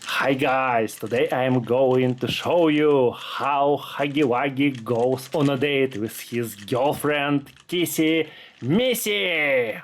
Hi guys, today I am going to show you how Huggy Wuggy goes on a date with his girlfriend Kissy Missy.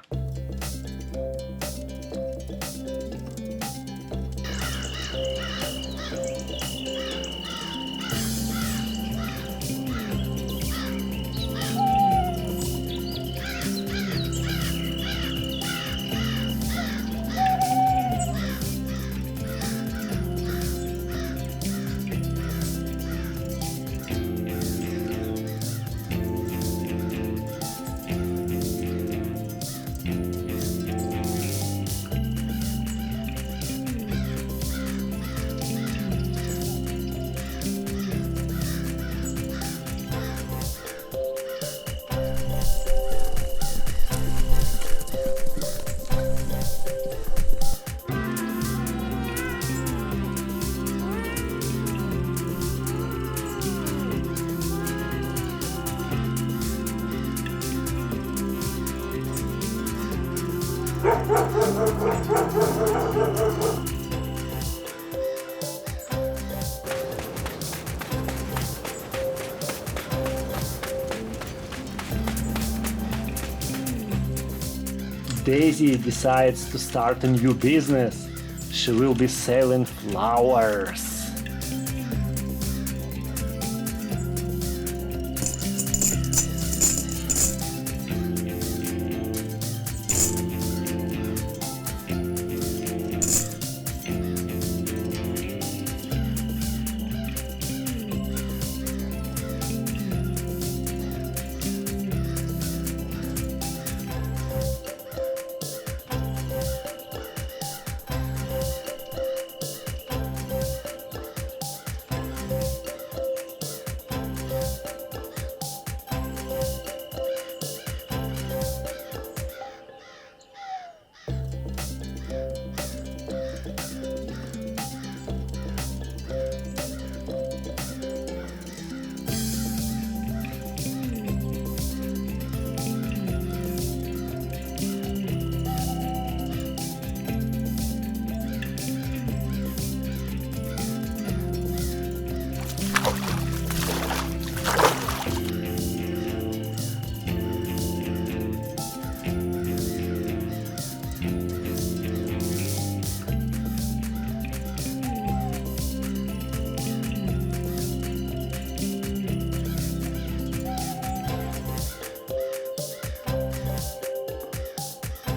Daisy decides to start a new business. She will be selling flowers.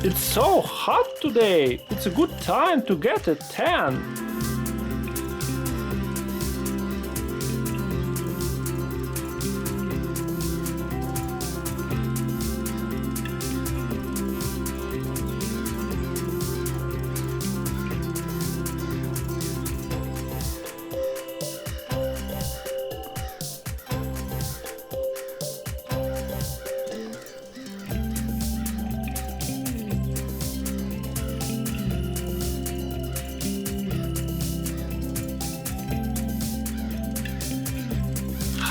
It's so hot today. It's a good time to get a tan.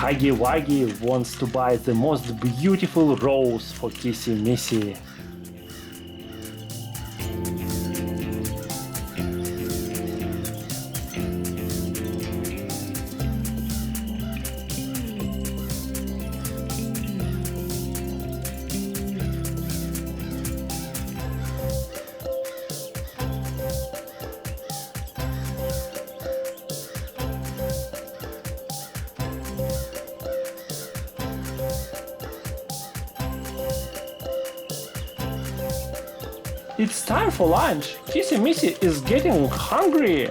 Huggy Wuggy wants to buy the most beautiful rose for Kissy Missy. It's time for lunch. Kissy Missy is getting hungry.